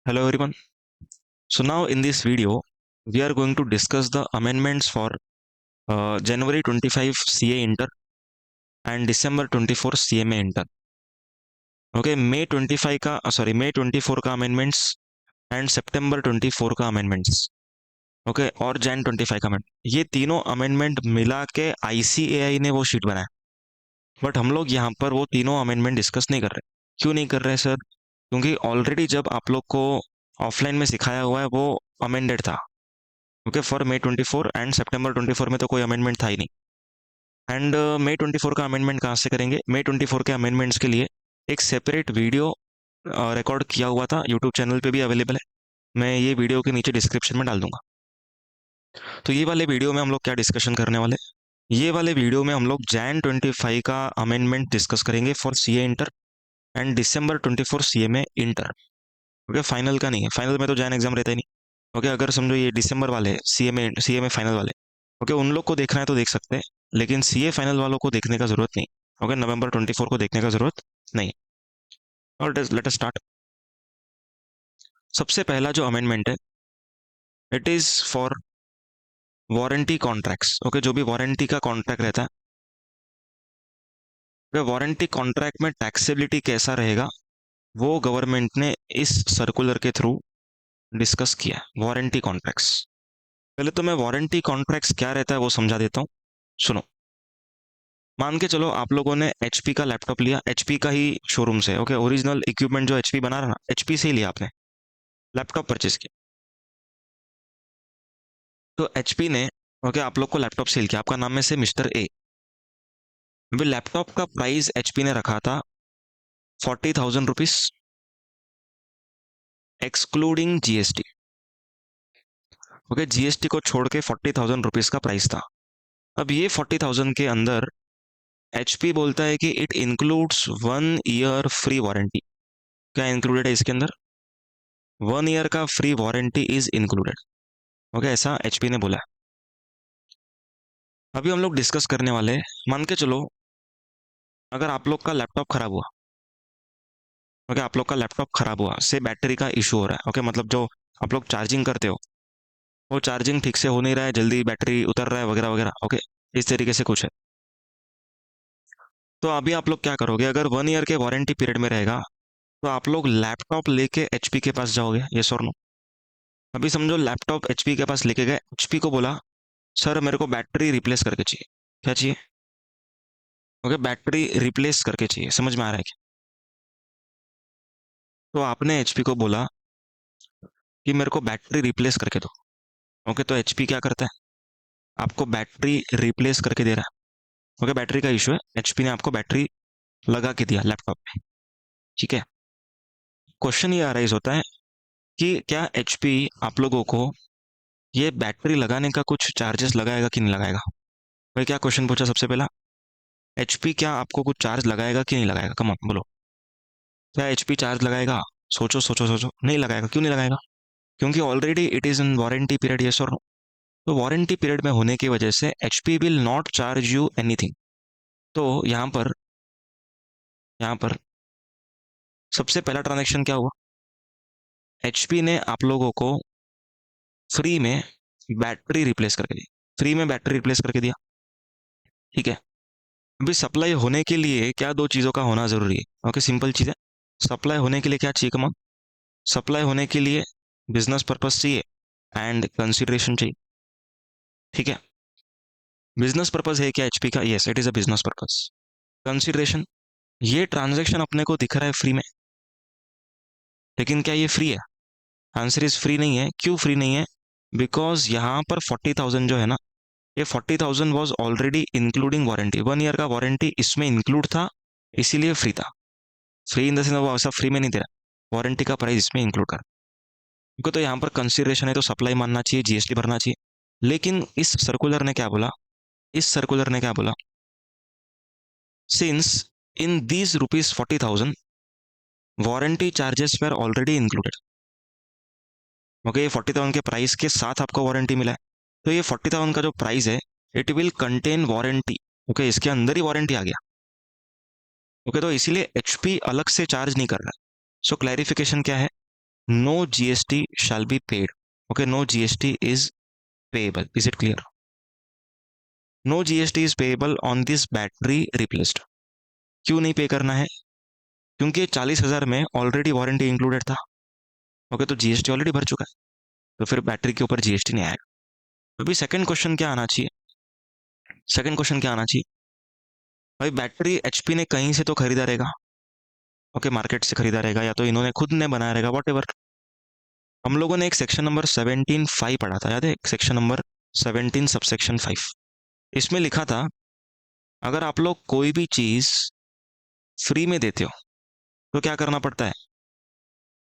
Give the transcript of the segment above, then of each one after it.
Hello everyone. So now in this video, we are going to discuss the amendments for January 25 CA Inter and December 24 CMA Inter. Okay, May 25 का May 24 का amendments and September 24 का amendments. Okay और Jan 25 का amendment. ये तीनों amendment मिला के ICAI ने वो शीट बनाया. बट हम लोग यहाँ पर वो तीनों अमेंडमेंट डिस्कस नहीं कर रहे. क्यों नहीं कर रहे सर? क्योंकि ऑलरेडी जब आप लोग को ऑफलाइन में सिखाया हुआ है वो अमेंडेड था. Okay for May 24 and September 24 में तो कोई अमेंडमेंट था ही नहीं. एंड May 24 का अमेंडमेंट कहाँ से करेंगे? May 24 के अमेंडमेंट्स के लिए एक सेपरेट वीडियो रिकॉर्ड किया हुआ था, यूट्यूब चैनल पे भी अवेलेबल है. मैं ये वीडियो के नीचे डिस्क्रिप्शन में डाल दूंगा. तो ये वाले वीडियो में हम लोग क्या डिस्कशन करने वाले? ये वाले वीडियो में हम लोग Jan 25 का अमेंडमेंट डिस्कस करेंगे for CA inter and December 24 CMA inter. Okay final का नहीं है, फाइनल में तो Jan एग्जाम रहता ही नहीं. ओके अगर समझो ये दिसंबर वाले CMA फाइनल वाले, ओके उन लोग को देखना है तो देख सकते हैं, लेकिन CA फाइनल वालों को देखने का जरूरत नहीं. ओके November 24 को देखने का जरूरत नहीं. और लेट अस स्टार्ट. सबसे पहला जो अमेंडमेंट है, it is for warranty contracts. Okay जो भी वारंटी का कॉन्ट्रैक्ट रहता है, वारंटी कॉन्ट्रैक्ट में टैक्सेबिलिटी कैसा रहेगा वो गवर्नमेंट ने इस सर्कुलर के थ्रू डिस्कस किया. वारंटी कॉन्ट्रैक्ट्स, पहले तो मैं वारंटी कॉन्ट्रैक्ट्स क्या रहता है वो समझा देता हूँ. सुनो, मान के चलो आप लोगों ने HP का लैपटॉप लिया, HP का ही शोरूम से. ओके ओरिजिनल इक्विपमेंट जो HP बना रहा ना, HP से ही लिया आपने, लैपटॉप परचेज किया. तो HP ने ओके आप लोग को लैपटॉप सेल किया, आपका नाम में से मिस्टर A. अभी लैपटॉप का प्राइस HP ने रखा था 40,000 rupees excluding GST. Okay GST को छोड़ के 40,000 रुपीज का प्राइस था. अब ये 40,000 के अंदर HP बोलता है कि it includes 1 year free warranty. क्या इंक्लूडेड है इसके अंदर? 1 ईयर का free warranty is included. Okay ऐसा HP ने बोला है. अभी हम लोग डिस्कस करने वाले हैं, मान के चलो अगर आप लोग का लैपटॉप खराब हुआ, ओके आप लोग का लैपटॉप खराब हुआ से बैटरी का इशू हो रहा है. ओके मतलब जो आप लोग चार्जिंग करते हो वो चार्जिंग ठीक से हो नहीं रहा है, जल्दी बैटरी उतर रहा है वगैरह वगैरह. ओके इस तरीके से कुछ है. तो अभी आप लोग क्या करोगे? अगर 1 ईयर के वारंटी पीरियड में रहेगा तो आप लोग लैपटॉप लेके HP के पास जाओगे, यस और नो? अभी समझो लैपटॉप HP के पास लेके गए, HP को बोला सर मेरे को बैटरी रिप्लेस करके चाहिए. क्या चाहिए? ओके बैटरी रिप्लेस करके चाहिए. समझ में आ रहा है क्या? तो आपने HP को बोला कि मेरे को बैटरी रिप्लेस करके दो. ओके तो HP क्या करता है? आपको बैटरी रिप्लेस करके दे रहा है. ओके बैटरी का इशू है, HP ने आपको बैटरी लगा के दिया लैपटॉप में. ठीक है, क्वेश्चन ये अराइज होता है कि क्या HP आप लोगों को ये बैटरी लगाने का कुछ चार्जेस लगाएगा कि नहीं लगाएगा? भाई क्या क्वेश्चन पूछा सबसे पहला? HP क्या आपको कुछ चार्ज लगाएगा कि नहीं लगाएगा? कम ऑन बोलो, क्या HP चार्ज लगाएगा? सोचो सोचो सोचो. नहीं लगाएगा. क्यों नहीं लगाएगा? क्योंकि already it is in warranty period, yes और नो? तो वारंटी पीरियड में होने की वजह से HP will not charge you anything. तो यहाँ पर सबसे पहला ट्रांजेक्शन क्या हुआ? HP ने आप लोगों को फ्री में बैटरी रिप्लेस करके दी. फ्री में बैटरी रिप्लेस करके दिया. ठीक है, अभी सप्लाई होने के लिए क्या दो चीज़ों का होना जरूरी है? ओके सिंपल चीज़ है. सप्लाई होने के लिए क्या चाहिए? कमान, सप्लाई होने के लिए बिजनेस पर्पस चाहिए एंड कंसिडरेशन चाहिए. ठीक है, बिजनेस पर्पस है क्या HP का? Yes it is a business purpose. Consideration, ये ट्रांजैक्शन अपने को दिख रहा है फ्री में, लेकिन क्या ये फ्री है? आंसर इज फ्री नहीं है. क्यों फ्री नहीं है? बिकॉज यहाँ पर 40,000 जो है ना, ये 40,000 was already including warranty. 1 year का वारंटी इसमें इंक्लूड था, इसीलिए फ्री था. फ्री इन द सेंस वो ऐसा फ्री में नहीं दे रहा, वारंटी का प्राइस इसमें इंक्लूड कर. क्योंकि तो यहाँ पर कंसिडरेशन है तो सप्लाई मानना चाहिए, GST भरना चाहिए. लेकिन इस सर्कुलर ने क्या बोला? इस सर्कुलर ने क्या बोला? Since in these rupees 40,000 warranty charges were already included. Okay ये 40,000 के प्राइस के साथ आपको वारंटी मिला है, तो ये 40,000 का जो प्राइस है it will contain warranty. Okay इसके अंदर ही वारंटी आ गया. ओके तो इसीलिए HP अलग से चार्ज नहीं कर रहा. सो क्लैरिफिकेशन क्या है? no GST shall be paid. Okay, no GST is payable. Is it clear? No GST is payable on this battery replaced. क्यों नहीं पे करना है? क्योंकि 40,000 में ऑलरेडी वारंटी इंक्लूडेड था. ओके, तो जीएसटी ऑलरेडी भर चुका है, तो फिर बैटरी के ऊपर जीएसटी नहीं आएगा. अभी सेकंड क्वेश्चन क्या आना चाहिए? सेकंड क्वेश्चन क्या आना चाहिए भाई? बैटरी एचपी ने कहीं से तो खरीदा रहेगा. ओके, मार्केट से खरीदा रहेगा या तो इन्होंने खुद ने बनाया रहेगा, वॉट एवर. हम लोगों ने एक सेक्शन नंबर 17(5) पढ़ा था, याद है? Section number 17 subsection 5. इसमें लिखा था अगर आप लोग कोई भी चीज फ्री में देते हो तो क्या करना पड़ता है?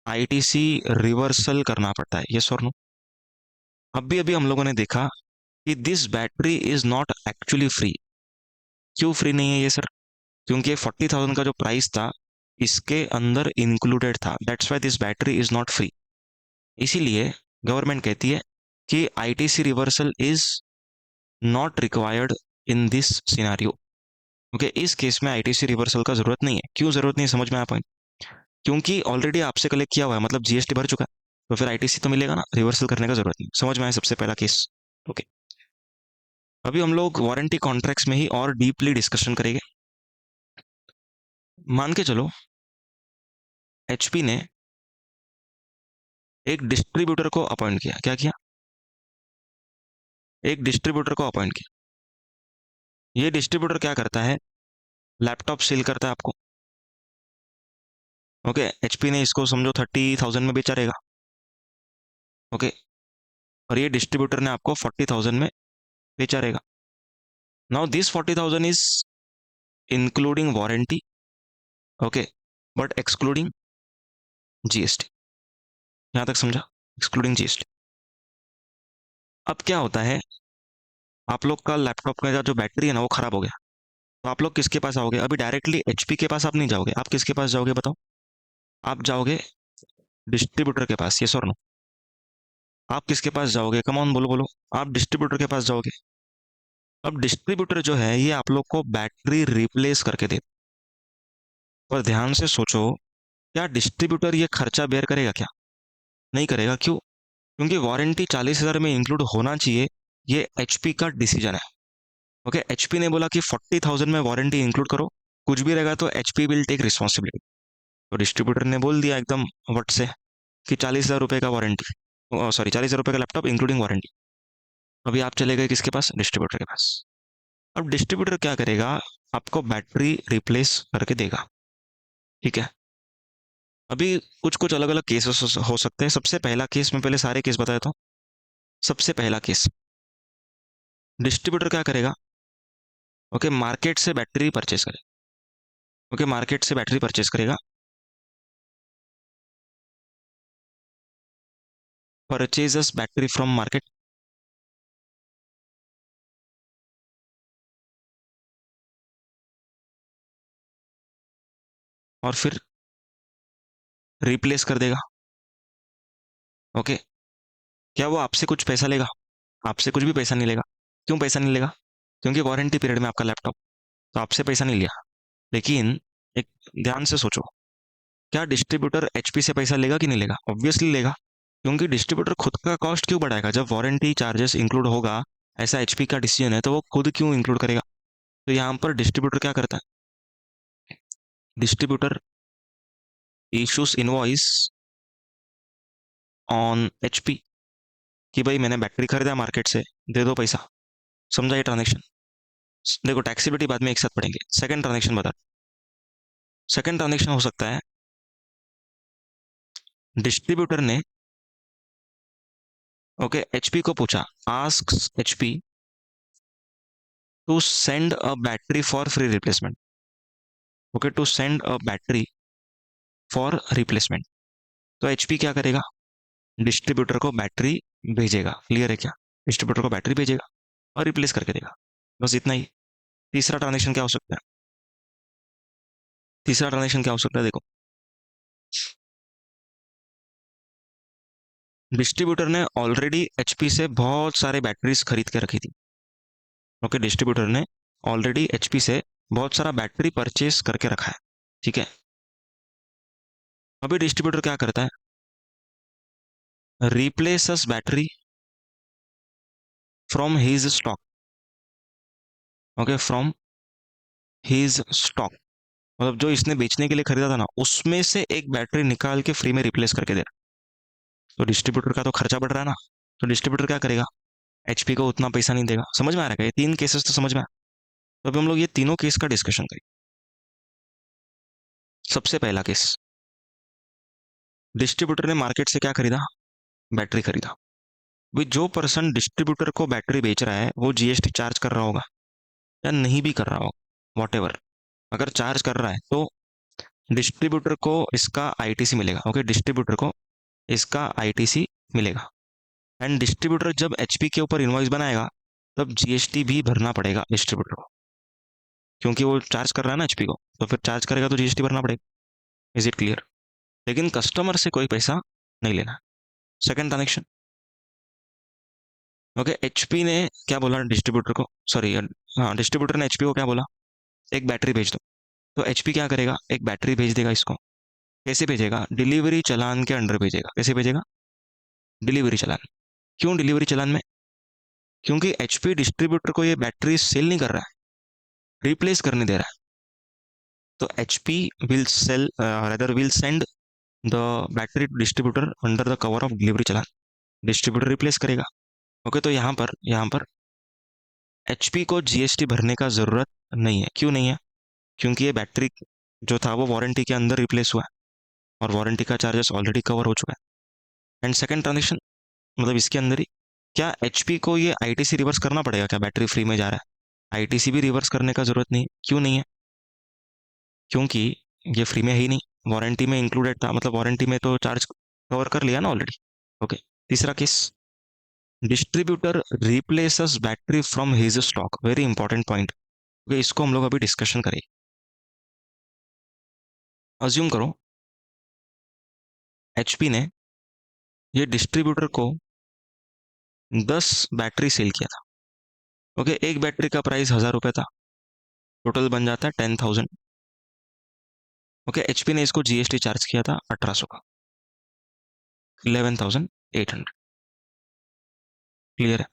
आईटीसी रिवर्सल करना पड़ता है. यस और नो? अभी अभी हम लोगों ने देखा कि this battery is not actually free. क्यों फ्री नहीं है ये सर? क्योंकि 40,000 का जो प्राइस था इसके अंदर इंक्लूडेड था. That's why this battery is not free. इसीलिए गवर्नमेंट कहती है कि ITC reversal is not required in this scenario. Okay, इस केस में आईटीसी रिवर्सल का जरूरत नहीं है. क्यों जरूरत नहीं है? समझ में आया पॉइंट? क्योंकि ऑलरेडी आपसे कलेक्ट किया हुआ है, मतलब जीएसटी भर चुका है, तो फिर आईटीसी तो मिलेगा ना, रिवर्सल करने का जरूरत नहीं. समझ में आया सबसे पहला केस? ओके, अभी हम लोग वारंटी कॉन्ट्रैक्ट्स में ही और डीपली डिस्कशन करेंगे. मान के चलो एचपी ने एक डिस्ट्रीब्यूटर को अपॉइंट किया. क्या किया? एक डिस्ट्रीब्यूटर को अपॉइंट किया. ये डिस्ट्रीब्यूटर क्या करता है? लैपटॉप सेल करता है आपको. ओके, एचपी ने इसको समझो 30,000 में बेचा रहेगा. ओके, और ये डिस्ट्रीब्यूटर ने आपको 40,000 में बेचा रहेगा. Now this 40,000 is including warranty. Okay, but excluding GST. यहां तक समझा? Excluding GST. अब क्या होता है, आप लोग का लैपटॉप का जो बैटरी है ना वो खराब हो गया, तो आप लोग किसके पास आओगे? अभी डायरेक्टली एचपी के पास आप नहीं जाओगे. आप किसके पास जाओगे बताओ? आप जाओगे डिस्ट्रीब्यूटर के पास. यस और नो? आप किसके पास जाओगे? कम ऑन, बोलो बोलो. आप डिस्ट्रीब्यूटर के पास जाओगे. अब डिस्ट्रीब्यूटर जो है ये आप लोग को बैटरी रिप्लेस करके दे. पर ध्यान से सोचो, क्या डिस्ट्रीब्यूटर ये खर्चा बेयर करेगा? क्या नहीं करेगा? क्यों? क्योंकि वारंटी 40,000 में इंक्लूड होना चाहिए. ये एचपी का डिसीजन है. ओके, एचपी ने बोला कि 40,000 में वारंटी इंक्लूड करो, कुछ भी रहेगा तो एचपी विल टेक रिस्पॉन्सिबिलिटी. तो डिस्ट्रीब्यूटर ने बोल दिया एकदम वट से कि 40,000 रुपये का वारंटी, सॉरी 40,000 रुपये का लैपटॉप इंक्लूडिंग वारंटी. अभी आप चले गए किसके पास? डिस्ट्रीब्यूटर के पास. अब डिस्ट्रीब्यूटर क्या करेगा? आपको बैटरी रिप्लेस करके देगा. ठीक है. अभी कुछ कुछ अलग अलग केसेस हो सकते हैं. सबसे पहला केस, मैं पहले सारे केस बताया था. सबसे पहला केस, डिस्ट्रीब्यूटर क्या करेगा? ओके, मार्केट से बैटरी परचेस करेगा. ओके, मार्केट से बैटरी परचेस करेगा. Purchases battery from market. और फिर रिप्लेस कर देगा. ओके, क्या वो आपसे कुछ पैसा लेगा? आपसे कुछ भी पैसा नहीं लेगा. क्यों पैसा नहीं लेगा? क्योंकि वारंटी पीरियड में आपका लैपटॉप, तो आपसे पैसा नहीं लिया. लेकिन एक ध्यान से सोचो, क्या डिस्ट्रीब्यूटर एचपी से पैसा लेगा कि नहीं लेगा? ऑब्वियसली लेगा. क्योंकि डिस्ट्रीब्यूटर खुद का कॉस्ट क्यों बढ़ाएगा? जब वारंटी चार्जेस इंक्लूड होगा, ऐसा एचपी का डिसीजन है, तो वो खुद क्यों इंक्लूड करेगा? तो यहाँ पर डिस्ट्रीब्यूटर क्या करता है? Distributor issues invoice on HP कि भाई मैंने बैटरी खरीदा मार्केट से, दे दो पैसा. समझा ये ट्रांजेक्शन? देखो, टैक्सेबिलिटी बाद में एक साथ पढ़ेंगे. सेकंड ट्रांजेक्शन बता. सेकंड ट्रांजेक्शन हो सकता है डिस्ट्रीब्यूटर ने ओके एचपी को पूछा, ask HP to send a battery for free replacement. Okay, to send a battery for replacement. तो एचपी क्या करेगा? डिस्ट्रीब्यूटर को बैटरी भेजेगा. क्लियर है क्या? डिस्ट्रीब्यूटर को बैटरी भेजेगा और रिप्लेस करके देगा. बस इतना ही. तीसरा ट्रांजेक्शन क्या हो सकता है? तीसरा ट्रांजेक्शन क्या हो सकता है? देखो, डिस्ट्रीब्यूटर ने ऑलरेडी एचपी से बहुत सारे बैटरीज खरीद के रखी थी. ओके, डिस्ट्रीब्यूटर ने ऑलरेडी एचपी से बहुत सारा बैटरी परचेस करके रखा है. ठीक है. अभी डिस्ट्रीब्यूटर क्या करता है? replaces battery from his stock. Okay, from his stock, मतलब जो इसने बेचने के लिए खरीदा था ना, उसमें से एक बैटरी निकाल के फ्री में रिप्लेस करके दे रहा है। तो डिस्ट्रीब्यूटर का तो खर्चा बढ़ रहा है ना, तो डिस्ट्रीब्यूटर क्या करेगा, एचपी को उतना पैसा नहीं देगा। समझ में आ रहा है? ये तीन केसेस तो समझ में आया। तो अभी हम लोग ये तीनों केस का डिस्कशन करें। सबसे पहला केस, डिस्ट्रीब्यूटर ने मार्केट से क्या खरीदा, बैटरी खरीदा। भाई जो पर्सन डिस्ट्रीब्यूटर को बैटरी बेच रहा है वो जीएसटी चार्ज कर रहा होगा या नहीं भी कर रहा होगा, वॉट। अगर चार्ज कर रहा है तो डिस्ट्रीब्यूटर को इसका आईटीसी मिलेगा। ओके, डिस्ट्रीब्यूटर को इसका आईटीसी मिलेगा। एंड डिस्ट्रीब्यूटर जब एचपी के ऊपर इनवॉइस बनाएगा तब जीएसटी भी भरना पड़ेगा डिस्ट्रीब्यूटर को, क्योंकि वो चार्ज कर रहा है ना एचपी को, तो फिर चार्ज करेगा तो जीएसटी भरना पड़ेगा। Is it clear? लेकिन कस्टमर से कोई पैसा नहीं लेना। सेकंड ट्रांजेक्शन, ओके, एचपी ने क्या बोला डिस्ट्रीब्यूटर को, सॉरी, हाँ, डिस्ट्रीब्यूटर ने एचपी को क्या बोला, एक बैटरी भेज दो। तो एचपी क्या करेगा, एक बैटरी भेज देगा इसको। कैसे भेजेगा, डिलीवरी चालान के अंडर भेजेगा। कैसे भेजेगा, डिलीवरी चालान। क्यों डिलीवरी चालान में, क्योंकि एचपी डिस्ट्रीब्यूटर को ये बैटरी सेल नहीं कर रहा है, रिप्लेस करने दे रहा है। तो HP will sell, rather will send the battery to distributor under the cover of delivery challan. Distributor replace करेगा। ओके, तो यहाँ पर एचपी को जीएसटी भरने का जरूरत नहीं है। क्यों नहीं है, क्योंकि ये बैटरी जो था वो वारंटी के अंदर रिप्लेस हुआ है और वारंटी का चार्जेस ऑलरेडी कवर हो चुका है। एंड सेकंड ट्रांजेक्शन, मतलब इसके अंदर ही, क्या एचपी को ये आईटीसी रिवर्स करना पड़ेगा क्या, बैटरी फ्री में जा रहा है, आईटीसी भी रिवर्स करने का जरूरत नहीं है। क्यों नहीं है, क्योंकि ये फ्री में है ही नहीं, वारंटी में इंक्लूडेड था, मतलब वारंटी में तो चार्ज कवर कर लिया ना ऑलरेडी। ओके, तीसरा case, distributor replaces battery from his stock. Very important point, इसको हम लोग अभी डिस्कशन करें। अज्यूम करो एचपी ने ये डिस्ट्रीब्यूटर को 10 बैटरी सेल किया था। ओके, एक बैटरी का प्राइस 1000 रुपये था, टोटल बन जाता है 10,000। ओके, एचपी ने इसको जीएसटी चार्ज किया था 1800 का, 11,800। क्लियर है?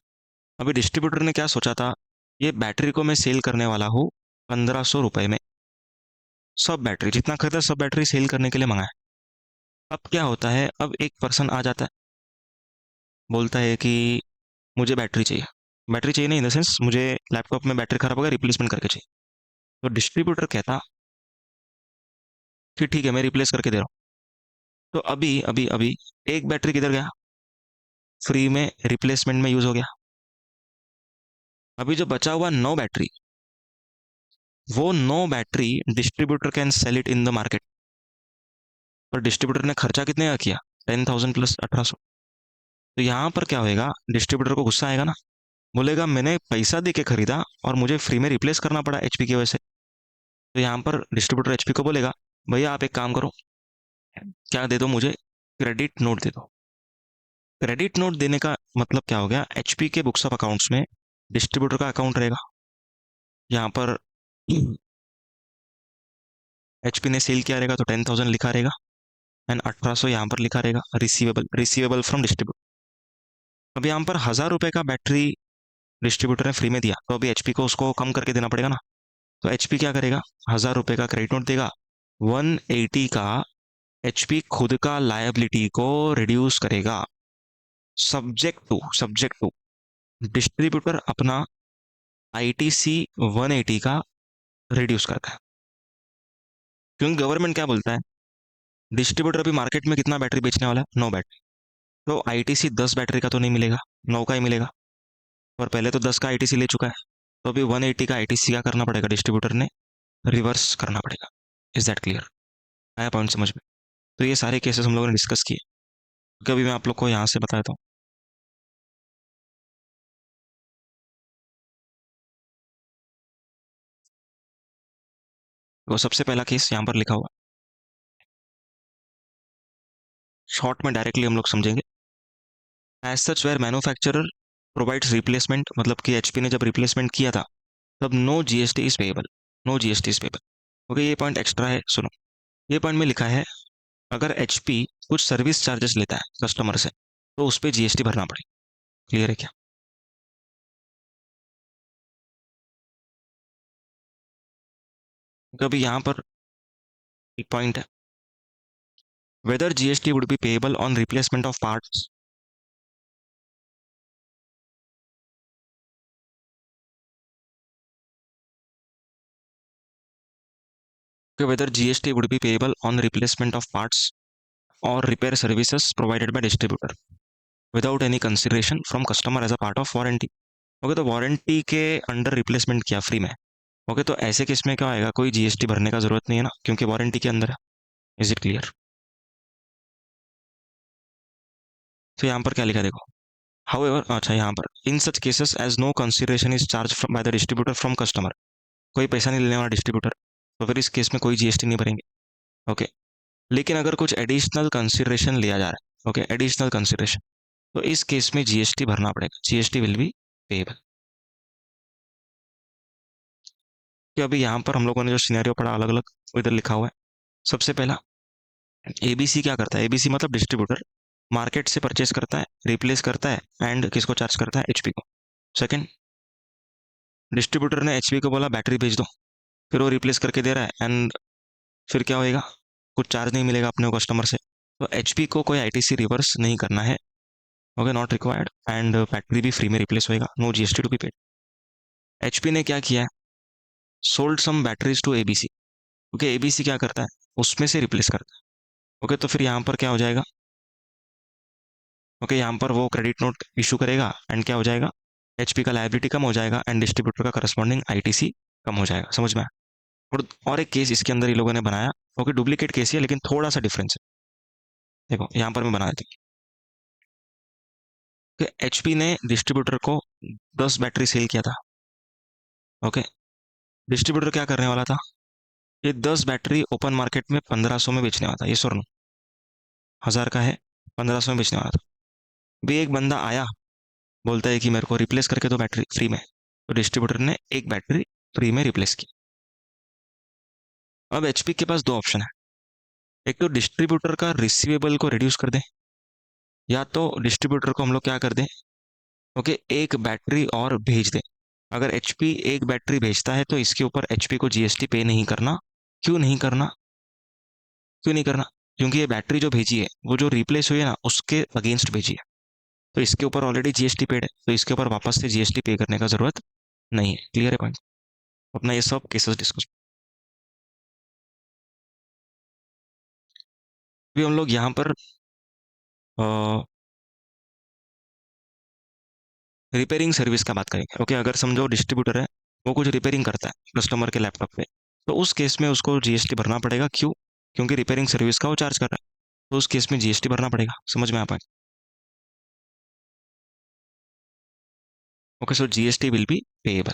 अभी डिस्ट्रीब्यूटर ने क्या सोचा था, ये बैटरी को मैं सेल करने वाला हूँ 1500 रुपये में। सब बैटरी जितना खरीदा सब बैटरी सेल करने के लिए मंगाया। अब क्या होता है, अब एक पर्सन आ जाता है, बोलता है कि मुझे बैटरी चाहिए। बैटरी चाहिए नहीं इन द सेंस, मुझे लैपटॉप में बैटरी खराब हो गया, रिप्लेसमेंट करके चाहिए। तो डिस्ट्रीब्यूटर कहता कि ठीक है, मैं रिप्लेस करके दे रहा हूँ। तो अभी अभी अभी एक बैटरी किधर गया, फ्री में रिप्लेसमेंट में यूज हो गया। अभी जो बचा हुआ 9 बैटरी, वो 9 battery distributor can sell it in the market. और डिस्ट्रीब्यूटर ने खर्चा कितने का किया, 10,000 प्लस 1800। तो यहाँ पर क्या होएगा, डिस्ट्रीब्यूटर को गुस्सा आएगा ना, बोलेगा मैंने पैसा दे के खरीदा और मुझे फ्री में रिप्लेस करना पड़ा एचपी की वजह से। तो यहाँ पर डिस्ट्रीब्यूटर एचपी को बोलेगा, भैया आप एक काम करो, क्या दे दो मुझे, क्रेडिट नोट दे दो। क्रेडिट नोट देने का मतलब क्या हो गया, एचपी के बुक्स ऑफ अकाउंट्स में डिस्ट्रीब्यूटर का अकाउंट रहेगा। यहाँ पर एचपी ने सेल किया रहेगा तो 10,000 लिखा रहेगा, एंड 1800 यहाँ पर लिखा रहेगा रिसीवेबल फ्रॉम डिस्ट्रीब्यूटर। अब यहाँ पर 1000 रुपये का बैटरी डिस्ट्रीब्यूटर ने फ्री में दिया, तो अभी एचपी को उसको कम करके देना पड़ेगा ना। तो एचपी क्या करेगा, 1000 रुपये का क्रेडिट नोट देगा, 180 का एचपी खुद का लायबिलिटी को रिड्यूस करेगा, सब्जेक्ट टू डिस्ट्रीब्यूटर अपना आईटीसी 180 का रिड्यूस करता है। क्योंकि गवर्नमेंट क्या बोलता है, डिस्ट्रीब्यूटर अभी मार्केट में कितना बैटरी बेचने वाला है, 9 बैटरी। तो आईटीसी 10 बैटरी का तो नहीं मिलेगा, 9 का ही मिलेगा। और पहले तो 10 का आईटीसी ले चुका है, तो अभी 180 का आईटीसी क्या करना पड़ेगा, डिस्ट्रीब्यूटर ने रिवर्स करना पड़ेगा। Is that clear? आया पॉइंट समझ में? तो ये सारे केसेस हम लोगों ने डिस्कस किए। कभी मैं आप लोग को यहाँ से बताया था। तो सबसे पहला केस यहाँ पर लिखा हुआ, शॉर्ट में डायरेक्टली हम लोग समझेंगे। As such where manufacturer provides replacement, मतलब कि एचपी ने जब रिप्लेसमेंट किया था तब no GST is payable, no GST is payable. Okay, ये पॉइंट एक्स्ट्रा है, सुनो। ये पॉइंट में लिखा है, अगर एचपी कुछ सर्विस चार्जेस लेता है कस्टमर से, तो उस पर जीएसटी भरना पड़ेगा। क्लियर है क्या? क्योंकि यहाँ पर एक पॉइंट है, whether GST would be payable on replacement of parts. Whether GST would be payable on replacement of parts or repair services provided by distributor without any consideration from customer as a part of warranty। Okay, तो warranty के under replacement किया free में। Okay, तो ऐसे case में क्या आएगा, कोई जीएसटी भरने का जरूरत नहीं है ना, क्योंकि वारंटी के अंदर है। Is it clear? तो यहाँ पर क्या लिखा है देखो, हाउएवर, अच्छा यहाँ पर, in such cases as no consideration is charge by the distributor from customer, कोई पैसा नहीं लेने वाला डिस्ट्रीब्यूटर, तो फिर इस केस में कोई जीएसटी नहीं भरेंगे। ओके, लेकिन अगर कुछ एडिशनल कंसिडरेशन लिया जा रहा है, ओके, एडिशनल कंसिडरेशन, तो इस केस में जीएसटी भरना पड़ेगा, जीएसटी विल बी पेएबल। कि अभी यहाँ पर हम लोगों ने जो सिनेरियो पढ़ा अलग अलग, इधर लिखा हुआ है। सबसे पहला, एबीसी क्या करता है, एबीसी मतलब डिस्ट्रीब्यूटर मार्केट से परचेस करता है, रिप्लेस करता है, एंड किसको चार्ज करता है, एचपी को। सेकंड, डिस्ट्रीब्यूटर ने एचपी को बोला बैटरी भेज दो, फिर वो रिप्लेस करके दे रहा है, एंड फिर क्या होएगा, कुछ चार्ज नहीं मिलेगा अपने को कस्टमर से, तो एचपी को कोई आईटीसी रिवर्स नहीं करना है। Okay, not required, and battery भी फ्री में रिप्लेस होएगा, no GST to be paid. HP ने क्या किया है, sold some batteries to ABC. Okay, ABC क्या करता है, उसमें से रिप्लेस करता है। ओके, तो फिर यहाँ पर क्या हो जाएगा, ओके, यहाँ पर वो क्रेडिट नोट इशू करेगा, एंड क्या हो जाएगा, एचपी का लायबिलिटी कम हो जाएगा, एंड डिस्ट्रीब्यूटर का करस्पॉन्डिंग आईटीसी कम हो जाएगा। समझ में आया? और एक केस इसके अंदर ये लोगों ने बनाया। ओके, डुप्लीकेट केस ही है, लेकिन थोड़ा सा डिफरेंस है। देखो यहाँ पर मैं बना देता हूँ कि एचपी ने डिस्ट्रीब्यूटर को 10 बैटरी सेल किया था। ओके, डिस्ट्रीब्यूटर क्या करने वाला था, ये 10 बैटरी ओपन मार्केट में 1500 में बेचने वाला था, ये स्वर्ण 1000 का है, 1500 में बेचने वाला था। भी एक बंदा आया, बोलता है कि मेरे को रिप्लेस करके दो बैटरी फ्री में, तो डिस्ट्रीब्यूटर ने एक बैटरी फ्री में रिप्लेस की। अब एचपी के पास दो ऑप्शन है, एक तो डिस्ट्रीब्यूटर का रिसीवेबल को रिड्यूस कर दें, या तो डिस्ट्रीब्यूटर को हम लोग क्या कर दें, ओके, एक बैटरी और भेज दें। अगर एचपी एक बैटरी भेजता है तो इसके ऊपर एचपी को जीएसटी पे नहीं करना। क्यों नहीं करना, क्यों नहीं करना, क्योंकि ये बैटरी जो भेजी है वो जो रिप्लेस हुई है ना, उसके अगेंस्ट भेजी है, तो इसके ऊपर ऑलरेडी जीएसटी पेड है, तो इसके ऊपर वापस से जीएसटी पे करने का जरूरत नहीं है। क्लियर है पॉइंट? अपना ये सब केसेस डिस्कस। अभी हम लोग यहाँ पर रिपेयरिंग सर्विस का बात करेंगे। ओके, अगर समझो डिस्ट्रीब्यूटर है, वो कुछ रिपेयरिंग करता है कस्टमर के लैपटॉप पे, तो उस केस में उसको जीएसटी भरना पड़ेगा। क्यों? क्योंकि रिपेयरिंग सर्विस का वो चार्ज कर रहा है, तो उस केस में जीएसटी भरना पड़ेगा। समझ में आ पाए? Okay, so GST will be payable.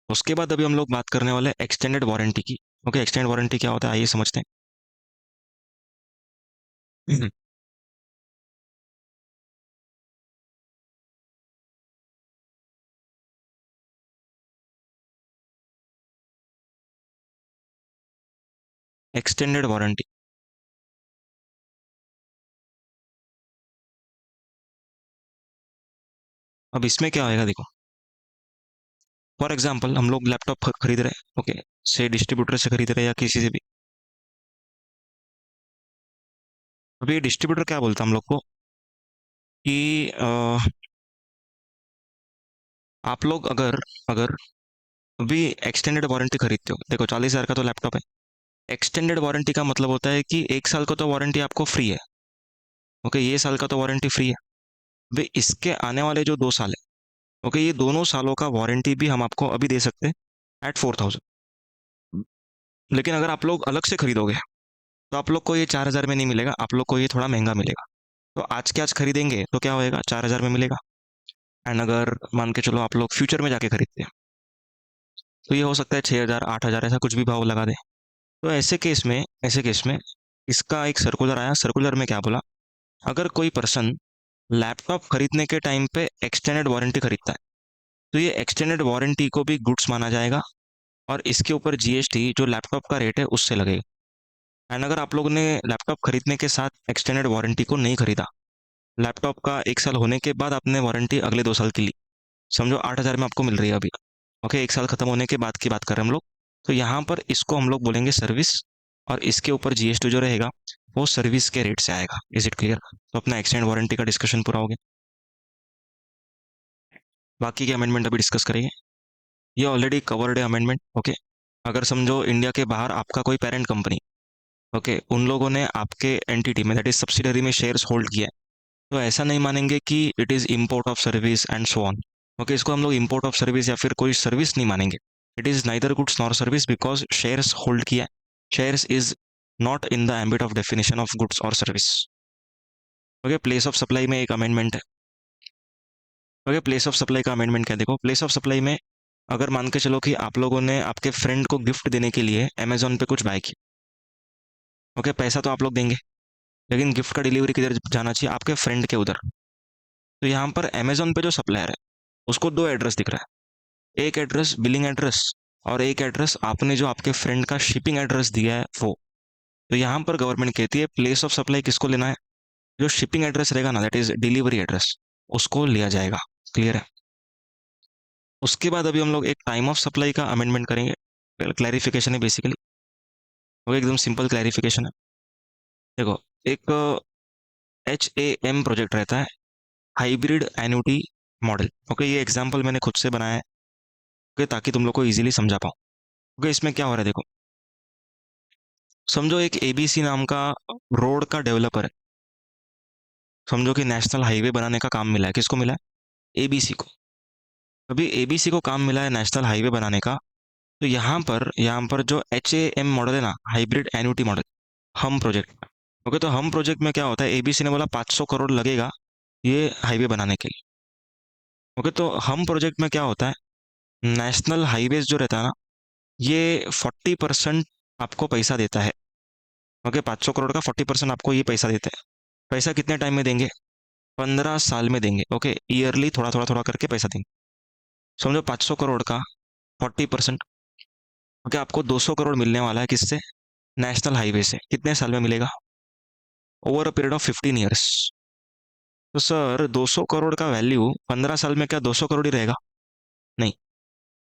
उसके बाद अभी हम लोग बात करने वाले हैं एक्सटेंडेड वारंटी की। ओके, एक्सटेंडेड वारंटी क्या होता है, आइए समझते हैं। एक्सटेंडेड वारंटी, अब इसमें क्या होएगा देखो, फॉर एग्जाम्पल हम लोग लैपटॉप खरीद रहे हैं, ओके, से डिस्ट्रीब्यूटर से खरीद रहे हैं या किसी से भी। अभी डिस्ट्रीब्यूटर क्या बोलता है हम लोग को कि आप लोग अगर अगर अभी एक्सटेंडेड वारंटी खरीदते हो, देखो 40,000 का तो लैपटॉप है, एक्सटेंडेड वारंटी का मतलब होता है कि 1 साल का तो वारंटी आपको फ्री है। ओके, ये साल का तो वारंटी फ्री है, भाई इसके आने वाले जो 2 साल है, ओके, ये दोनों सालों का वारंटी भी हम आपको अभी दे सकते हैं एट 4,000। लेकिन अगर आप लोग अलग से खरीदोगे तो आप लोग को ये 4,000 में नहीं मिलेगा, आप लोग को ये थोड़ा महंगा मिलेगा। तो आज के आज खरीदेंगे तो क्या होएगा, 4,000 में मिलेगा। एंड अगर मान के चलो आप लोग फ्यूचर में जाके खरीदते हैं, तो ये हो सकता है 6,000 8,000 ऐसा कुछ भी भाव लगा दे। तो ऐसे केस में इसका एक सर्कुलर आया, सर्कुलर में क्या बोला, अगर कोई पर्सन लैपटॉप खरीदने के टाइम पे एक्सटेंडेड वारंटी खरीदता है, तो ये एक्सटेंडेड वारंटी को भी गुड्स माना जाएगा, और इसके ऊपर जीएसटी जो लैपटॉप का रेट है उससे लगेगा। एंड अगर आप लोगों ने लैपटॉप खरीदने के साथ एक्सटेंडेड वारंटी को नहीं खरीदा, लैपटॉप का 1 साल होने के बाद आपने वारंटी अगले 2 साल की ली, समझो 8,000 में आपको मिल रही है अभी। ओके, 1 साल खत्म होने के बाद की बात कर रहे हैं हम लोग। तो यहाँ पर इसको हम लोग बोलेंगे सर्विस, और इसके ऊपर जीएसटी जो रहेगा वो सर्विस के रेट से आएगा। Is it clear? तो अपना एक्सटेंड वारंटी का डिस्कशन पूरा हो गया। बाकी के अमेंडमेंट अभी डिस्कस करेंगे। ये ऑलरेडी कवर्ड है अमेंडमेंट। ओके, अगर समझो इंडिया के बाहर आपका कोई पेरेंट कंपनी, ओके, उन लोगों ने आपके एंटिटी में दैट इज सब्सिडरी में शेयर्स होल्ड किया है, तो ऐसा नहीं मानेंगे कि it is import of service and so on. Okay, इसको हम लोग इम्पोर्ट ऑफ सर्विस या फिर कोई सर्विस नहीं मानेंगे। It is neither goods nor service because shares hold किया है। Shares is not in the ambit of definition of goods और service. Okay, place of supply में एक अमेंडमेंट है। ओके, प्लेस ऑफ सप्लाई का अमेंडमेंट क्या है? देखो, प्लेस ऑफ सप्लाई में अगर मान के चलो कि आप लोगों ने आपके फ्रेंड को गिफ्ट देने के लिए अमेजोन पे कुछ बाय किया। ओके, पैसा तो आप लोग देंगे, लेकिन गिफ्ट का डिलीवरी किधर जाना चाहिए? आपके फ्रेंड के उधर। तो यहाँ पर अमेजोन पे जो सप्लायर है उसको दो एड्रेस दिख रहा है, एक एड्रेस बिलिंग एड्रेस, और एक एड्रेस आपने जो आपके फ्रेंड का शिपिंग एड्रेस दिया है वो। तो यहाँ पर गवर्नमेंट कहती है प्लेस ऑफ सप्लाई किसको लेना है? जो शिपिंग एड्रेस रहेगा ना, दैट इज डिलीवरी एड्रेस, उसको लिया जाएगा। क्लियर है? उसके बाद अभी हम लोग एक टाइम ऑफ सप्लाई का अमेंडमेंट करेंगे। क्लैरिफिकेशन है बेसिकली, वो एकदम सिंपल क्लैरिफिकेशन है। देखो, एक HAM प्रोजेक्ट रहता है, हाइब्रिड एन्युटी मॉडल। ओके, ये एग्जाम्पल मैंने खुद से बनाया है, ओके, ताकि तुम लोग को इजीली समझा पाऊँ। ओके, इसमें क्या हो रहा है देखो, समझो एक ABC नाम का रोड का डेवलपर है। समझो कि नेशनल हाईवे बनाने का काम मिला है, किसको मिला है? ABC को। अभी ABC को काम मिला है नेशनल हाईवे बनाने का। तो यहाँ पर जो HAM मॉडल है ना, हाइब्रिड एन्युटी मॉडल, हम प्रोजेक्ट। ओके, तो हम प्रोजेक्ट में क्या होता है, ABC ने बोला 500 करोड़ लगेगा ये हाईवे बनाने के लिए। ओके, तो हम प्रोजेक्ट में क्या होता है, नेशनल हाईवेज जो रहता है ना, ये 40% आपको पैसा देता है। ओके, 500 करोड़ का 40% आपको ये पैसा देते हैं। पैसा कितने टाइम में देंगे? 15 साल में देंगे। ओके, ईयरली थोड़ा थोड़ा थोड़ा करके पैसा देंगे। समझो 500 करोड़ का 40%। ओके, आपको 200 करोड़ मिलने वाला है किससे? नेशनल हाईवे से। कितने साल में मिलेगा? Over a period of 15 years. तो सर 200 करोड़ का वैल्यू 15 साल में क्या 200 करोड़ ही रहेगा? नहीं,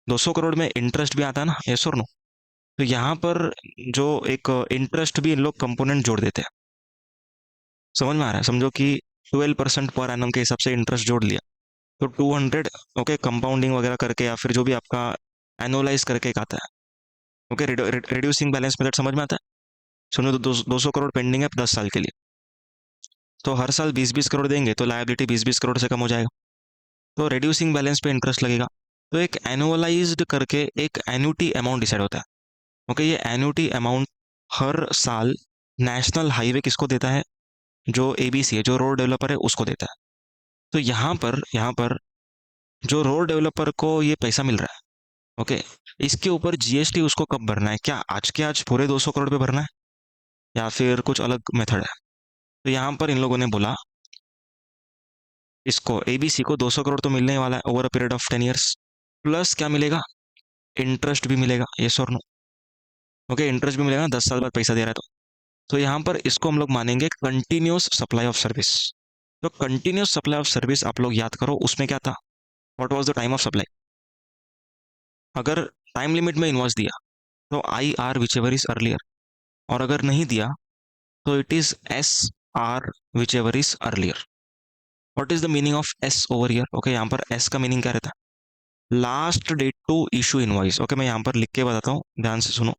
200 करोड़ में इंटरेस्ट भी आता है ना, यस और नो? तो यहाँ पर जो एक इंटरेस्ट भी इन लोग कंपोनेंट जोड़ देते हैं। समझ में आ रहा है? समझो कि 12% पर एनम के हिसाब से इंटरेस्ट जोड़ लिया, तो 200। ओके, कंपाउंडिंग वगैरह करके या फिर जो भी आपका एनुअलाइज करके एक आता है। ओके, रिड्यूसिंग बैलेंस मेथड समझ में आता है? समझो तो 200 करोड़ पेंडिंग है 10 साल के लिए, तो हर साल 20-20 करोड़ देंगे तो लायबिलिटी 20-20 करोड़ से कम हो जाएगा, तो रिड्यूसिंग बैलेंस पे इंटरेस्ट लगेगा। तो एक एनुअलाइज्ड करके एक एन्युटी अमाउंट डिसाइड होता है। ओके, ये एन्युटी अमाउंट हर साल नेशनल हाईवे किसको देता है? जो ABC है, जो रोड डेवलपर है, उसको देता है। तो यहाँ पर जो रोड डेवलपर को ये पैसा मिल रहा है, ओके, इसके ऊपर GST उसको कब भरना है? क्या आज के आज पूरे 200 करोड़ पे भरना है, या फिर कुछ अलग मेथड है? तो यहाँ पर इन लोगों ने बोला इसको ABC को 200 करोड़ तो मिलने वाला है over a period of 10 years, plus क्या मिलेगा? इंटरेस्ट भी मिलेगा, यस और नो? ओके, इंटरेस्ट भी मिलेगा, 10 साल बाद पैसा दे रहा है तो यहाँ पर इसको हम लोग मानेंगे कंटिन्यूस सप्लाई ऑफ सर्विस। तो कंटिन्यूस सप्लाई ऑफ सर्विस आप लोग याद करो, उसमें क्या था? What was the time of supply? अगर टाइम लिमिट में इन्वॉइस दिया तो IR whichever is earlier, और अगर नहीं दिया तो it is SR whichever is earlier. What is the meaning of S over year? Okay, यहाँ पर S का मीनिंग क्या रहता है? Last date to issue invoice. Okay, मैं यहाँ पर लिख के बताता हूँ, ध्यान से सुनो।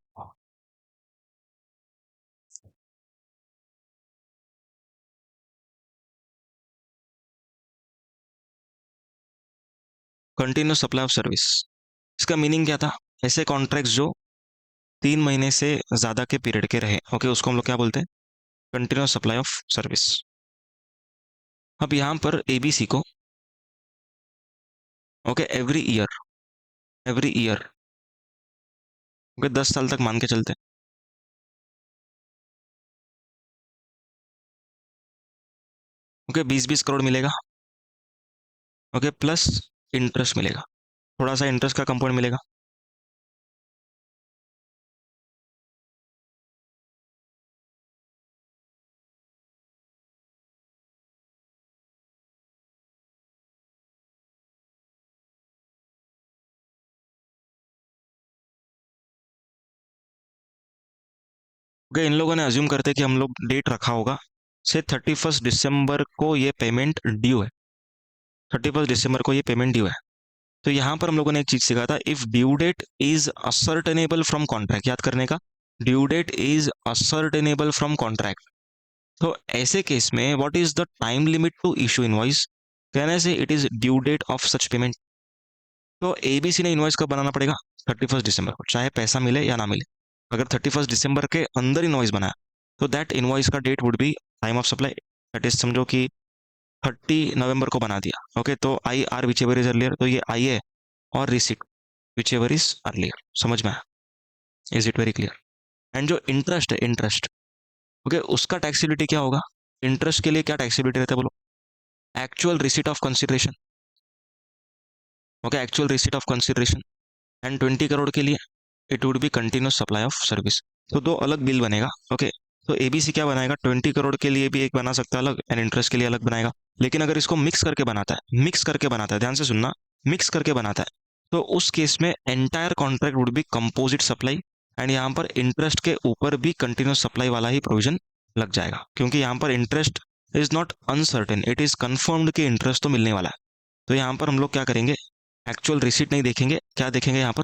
कंटिन्यूस सप्लाई ऑफ सर्विस, इसका मीनिंग क्या था? ऐसे कॉन्ट्रैक्ट्स जो 3 महीने से ज्यादा के पीरियड के रहे, ओके, उसको हम लोग क्या बोलते हैं? Continuous supply of service. अब यहाँ पर ABC को, ओके, एवरी ईयर, ओके, 10 साल तक मान के चलते हैं, ओके, 20-20 करोड़ मिलेगा। ओके, प्लस इंटरेस्ट मिलेगा, थोड़ा सा इंटरेस्ट का कंपोनेंट मिलेगा। ओके, इन लोगों ने अज्यूम करते कि हम लोग डेट रखा होगा से 31 दिसंबर को ये पेमेंट ड्यू है, 31 दिसंबर को ये पेमेंट ड्यू है। तो यहाँ पर हम लोगों ने एक चीज सीखा था, if due date is ascertainable from contract, याद करने का, due date is ascertainable from contract. तो ऐसे केस में what is the time limit to issue invoice, कहने से it is due date of such payment. तो एबीसी ने इनवॉइस कब बनाना पड़ेगा, 31 दिसंबर को, चाहे पैसा मिले या ना मिले। अगर 31 दिसंबर के अंदर इनवॉइस बनाया तो दैट इनवॉइस का date would be time of supply, that is समझो कि 30 नवंबर को बना दिया। ओके, तो I or whichever is earlier, तो ये आई है, और receipt whichever is earlier. समझ में आया? Is it very clear? And जो इंटरेस्ट है, इंटरेस्ट, ओके, उसका टैक्सेबिलिटी क्या होगा? इंटरेस्ट के लिए क्या टैक्सेबिलिटी रहता है बोलो? Actual receipt of consideration. Okay, actual receipt of consideration. And 20 crore के लिए it would be continuous supply of service. तो दो अलग बिल बनेगा। ओके, तो एबीसी क्या बनाएगा, 20 करोड़ के लिए भी एक बना सकता है अलग, एंड इंटरेस्ट के लिए अलग बनाएगा। लेकिन अगर इसको मिक्स करके बनाता है, मिक्स करके बनाता है, ध्यान से सुनना, मिक्स करके बनाता है, तो उस केस में entire contract would be composite supply, and यहाँ पर इंटरेस्ट के ऊपर भी कंटिन्यूस सप्लाई वाला ही प्रोविजन लग जाएगा, क्योंकि यहाँ पर interest is not uncertain, it is confirmed कि इंटरेस्ट तो मिलने वाला है। तो यहाँ पर हम लोग क्या करेंगे, एक्चुअल रिसीट नहीं देखेंगे, क्या देखेंगे यहाँ पर,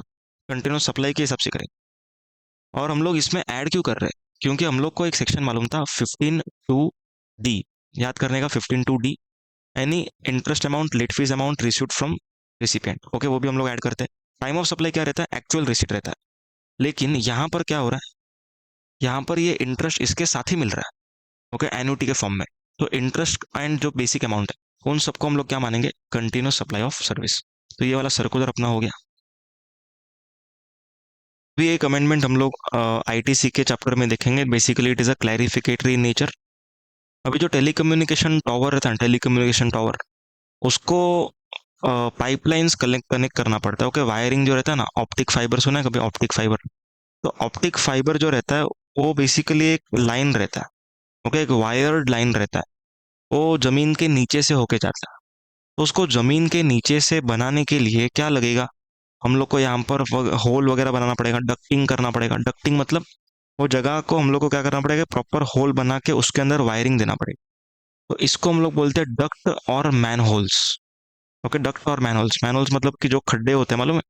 कंटिन्यूस सप्लाई के हिसाब से करेंगे। और हम लोग इसमें ऐड क्यों कर रहे हैं, क्योंकि हम लोग को एक सेक्शन मालूम था 15(2)(d, याद करने का, 15(2)(d), any interest amount, late fee amount received from recipient. Okay, वो भी हम लोग ऐड करते हैं। टाइम ऑफ सप्लाई क्या रहता है, एक्चुअल रिसीट रहता है। लेकिन यहाँ पर क्या हो रहा है, यहाँ पर ये इंटरेस्ट इसके साथ ही मिल रहा है, ओके, एन्युटी के फॉर्म में। तो इंटरेस्ट एंड जो बेसिक अमाउंट है, उन सबको हम लोग क्या मानेंगे, कंटिन्यूस सप्लाई ऑफ सर्विस। तो ये वाला सर्कुलर अपना हो गया। भी एक अमेंडमेंट हम लोग आईटीसी के चैप्टर में देखेंगे, basically it is a clarificatory in nature. अभी जो टेलीकम्युनिकेशन टॉवर रहता है, टेलीकम्युनिकेशन टॉवर, उसको पाइपलाइंस कनेक्ट करना पड़ता है। ओके, वायरिंग जो रहता है ना, ऑप्टिक फाइबर, सुना है कभी ऑप्टिक फाइबर? तो ऑप्टिक फाइबर जो रहता है वो बेसिकली एक लाइन रहता है, ओके, एक वायर्ड लाइन रहता है, वो जमीन के नीचे से होके जाता है। तो उसको जमीन के नीचे से बनाने के लिए क्या लगेगा, हम लोग को यहाँ पर होल वगैरह बनाना पड़ेगा, डक्टिंग करना पड़ेगा। डक्टिंग मतलब वो जगह को हम लोग को क्या करना पड़ेगा, प्रॉपर होल बना के उसके अंदर वायरिंग देना पड़ेगा। तो इसको हम लोग बोलते हैं डक्ट और मैन होल्स। ओके, डक्ट और मैन होल्स, मैन होल्स मतलब कि जो खड्डे होते हैं, मालूम है,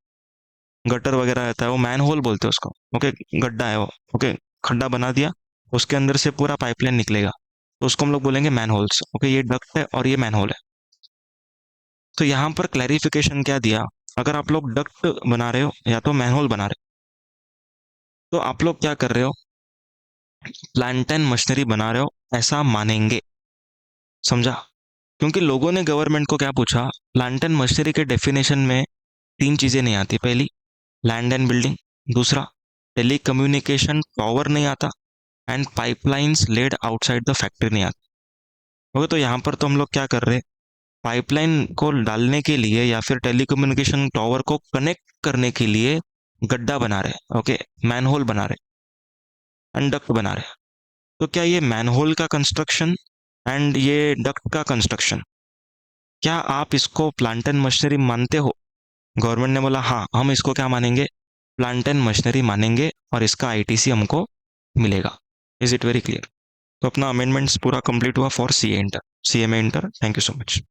गटर वगैरह रहता है, वो मैन होल बोलते हैं उसको। ओके, गड्ढा है वो। ओके, खड्डा बना दिया, उसके अंदर से पूरा पाइपलाइन निकलेगा, तो उसको हम लोग बोलेंगे मैन होल्स। ओके, ये डक्ट है और ये मैन होल है। तो यहाँ पर क्लैरिफिकेशन क्या दिया, अगर आप लोग डक्ट बना रहे हो या तो मैन होल बना रहे हो, तो आप लोग क्या कर रहे हो, प्लांट एंड मशीनरी बना रहे हो, ऐसा मानेंगे। समझा? क्योंकि लोगों ने गवर्नमेंट को क्या पूछा, प्लांट एंड मशीनरी के डेफिनेशन में 3 चीजें नहीं आती। पहली, लैंड एंड बिल्डिंग। दूसरा, टेली कम्युनिकेशन टावर नहीं आता। And pipelines laid outside the factory नहीं आती। ओके, तो यहाँ पर तो हम लोग क्या कर रहे हैं, पाइपलाइन को डालने के लिए या फिर टेलीकम्युनिकेशन टावर को कनेक्ट करने के लिए गड्ढा बना रहे हैं। ओके, मैनहोल बना रहे हैं एंड डक्ट बना रहे हैं। तो क्या ये मैनहोल का कंस्ट्रक्शन एंड ये डक्ट का कंस्ट्रक्शन, क्या आप इसको प्लांट एंड मशीनरी मानते हो? गवर्नमेंट ने बोला हाँ, हम इसको क्या मानेंगे, प्लांट एंड मशीनरी मानेंगे, और इसका आईटीसी हमको मिलेगा। Is it very clear? तो अपना अमेंडमेंट्स पूरा कंप्लीट हुआ for CA inter, CMA inter. Thank you so much.